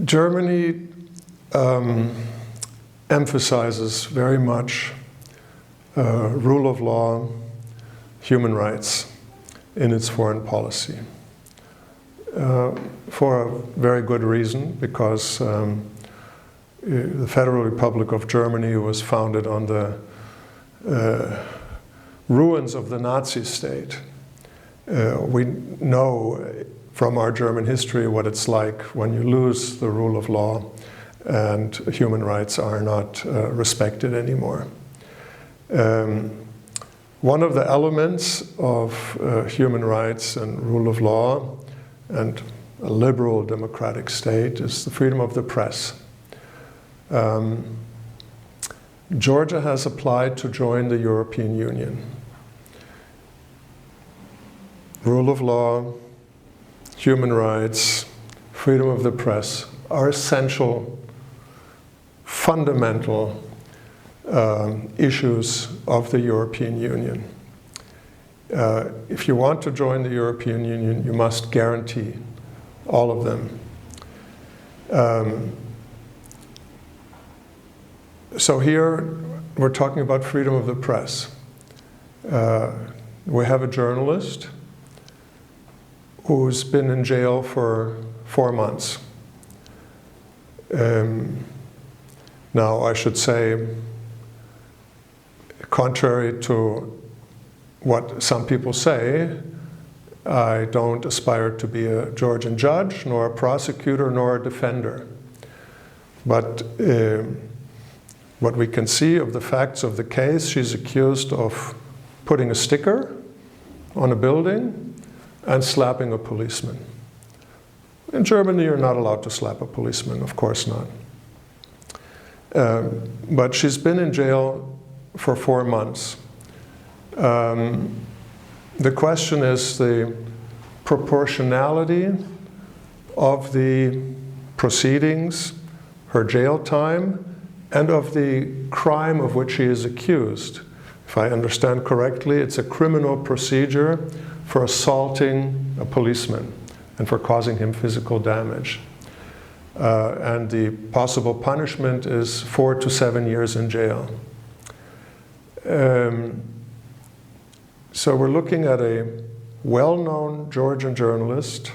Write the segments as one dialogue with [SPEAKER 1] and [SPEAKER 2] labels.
[SPEAKER 1] Germany emphasizes very much rule of law, human rights in its foreign policy. For a very good reason, because the Federal Republic of Germany was founded on the ruins of the Nazi state. We know from our German history what it's like when you lose the rule of law and human rights are not respected anymore. One of the elements of human rights and rule of law and a liberal democratic state is the freedom of the press. Georgia has applied to join the European Union. Rule of law, human rights, freedom of the press are essential, fundamental issues of the European Union. If you want to join the European Union, you must guarantee all of them. So here we're talking about freedom of the press. We have a journalist who's been in jail for 4 months. Now, I should say, contrary to what some people say, I don't aspire to be a Georgian judge, nor a prosecutor, nor a defender. But what we can see of the facts of the case, she's accused of putting a sticker on a building and slapping a policeman. In Germany, you're not allowed to slap a policeman, of course not. But she's been in jail for 4 months. The question is the proportionality of the proceedings, her jail time, and of the crime of which she is accused. If I understand correctly, it's a criminal procedure for assaulting a policeman and for causing him physical damage. And the possible punishment is 4 to 7 years in jail. So we're looking at a well-known Georgian journalist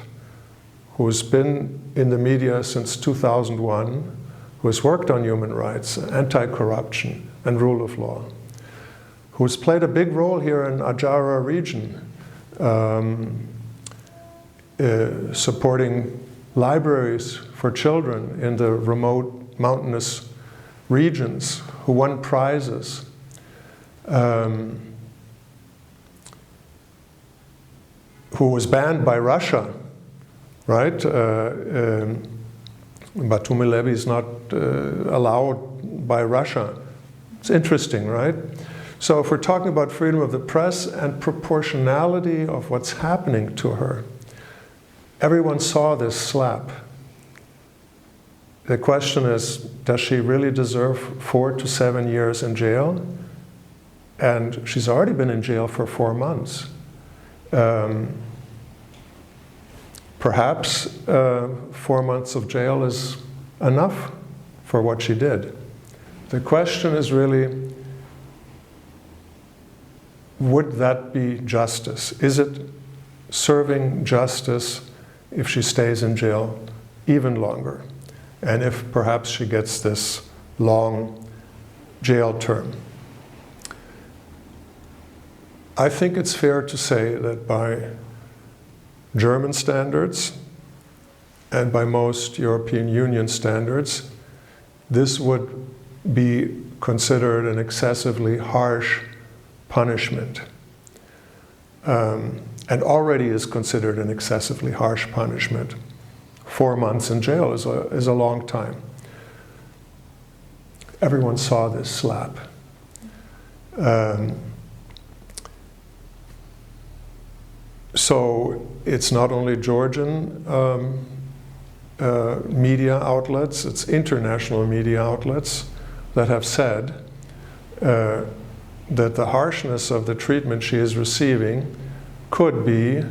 [SPEAKER 1] who's been in the media since 2001, who has worked on human rights, anti-corruption, and rule of law, who's played a big role here in Ajara region, supporting libraries for children in the remote mountainous regions, who won prizes. Who was banned by Russia, right? Batumi Levy is not allowed by Russia. It's interesting, right? So if we're talking about freedom of the press and proportionality of what's happening to her, everyone saw this slap. The question is, does she really deserve 4 to 7 years in jail? And she's already been in jail for 4 months. Perhaps 4 months of jail is enough for what she did. The question is really, would that be justice? Is it serving justice if she stays in jail even longer? And if perhaps she gets this long jail term? I think it's fair to say that by German standards and by most European Union standards, this would be considered an excessively harsh punishment, and already is considered an excessively harsh punishment. 4 months in jail is a long time. Everyone saw this slap. So it's not only Georgian media outlets, it's international media outlets that have said that the harshness of the treatment she is receiving could be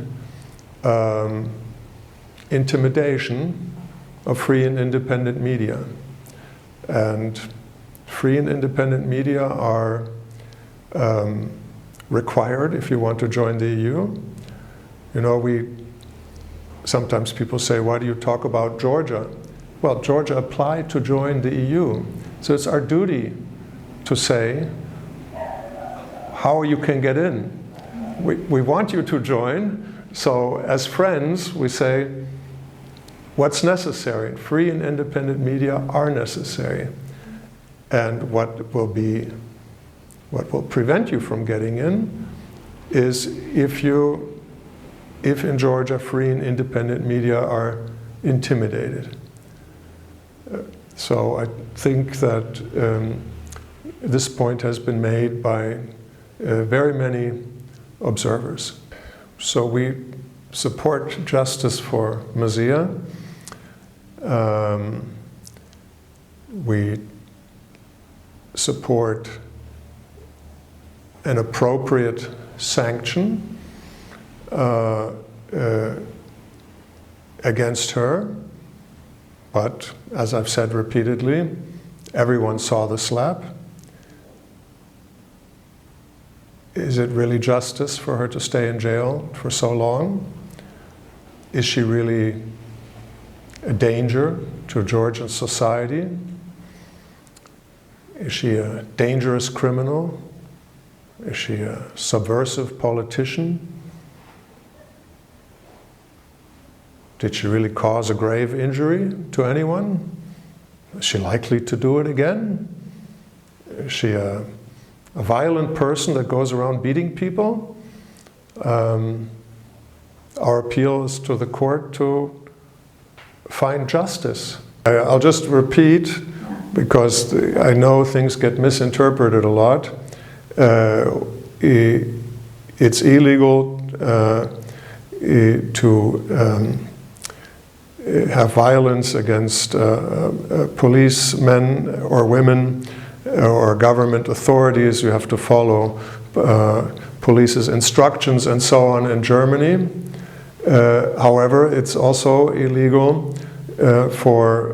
[SPEAKER 1] intimidation of free and independent media. And free and independent media are required if you want to join the EU. You know, sometimes people say, why do you talk about Georgia? Well, Georgia applied to join the EU. So it's our duty to say how you can get in. We want you to join, so as friends we say what's necessary. Free and independent media are necessary. And what will prevent you from getting in is if in Georgia free and independent media are intimidated. So I think that this point has been made by very many observers. So we support justice for Mzia. We support an appropriate sanction against her. But, as I've said repeatedly, everyone saw the slap. Is it really justice for her to stay in jail for so long? Is she really a danger to Georgian society? Is she a dangerous criminal? Is she a subversive politician? Did she really cause a grave injury to anyone? Is she likely to do it again? Is she a violent person that goes around beating people? Our appeal is to the court to find justice. I'll just repeat, because I know things get misinterpreted a lot. It's illegal to have violence against policemen or women or government authorities. You have to follow police's instructions and so on in Germany. However, it's also illegal for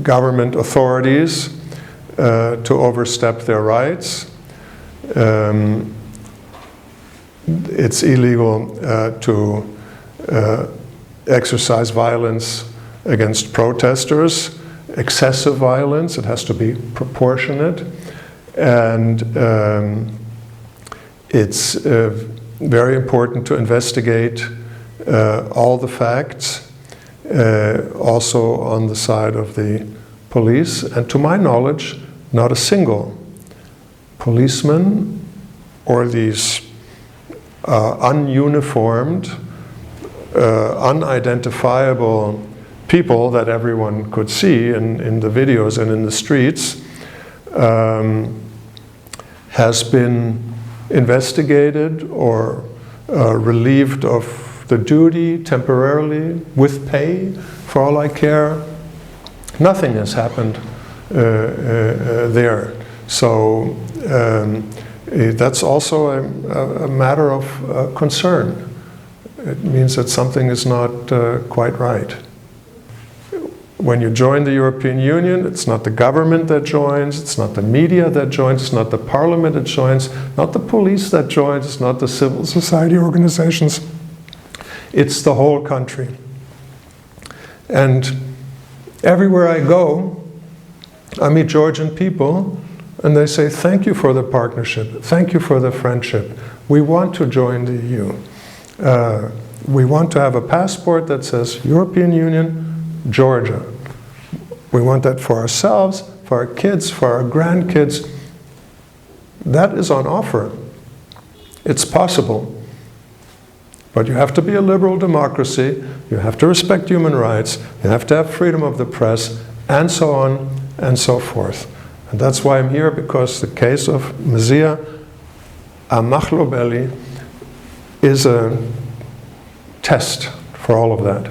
[SPEAKER 1] government authorities to overstep their rights. It's illegal to exercise violence against protesters, excessive violence. It has to be proportionate. And it's very important to investigate all the facts, also on the side of the police. And to my knowledge, not a single policeman or these ununiformed, unidentifiable people that everyone could see in the videos and in the streets has been investigated or relieved of the duty temporarily with pay, for all I care. Nothing has happened there. So that's also a matter of concern. It means that something is not quite right. When you join the European Union, it's not the government that joins, it's not the media that joins, it's not the parliament that joins, not the police that joins, it's not the civil society organizations. It's the whole country. And everywhere I go, I meet Georgian people and they say, thank you for the partnership, thank you for the friendship. We want to join the EU. We want to have a passport that says European Union, Georgia. We want that for ourselves, for our kids, for our grandkids. That is on offer. It's possible. But you have to be a liberal democracy, you have to respect human rights, you have to have freedom of the press, and so on and so forth. And that's why I'm here, because the case of Mzia Amağlobeli is a test for all of that.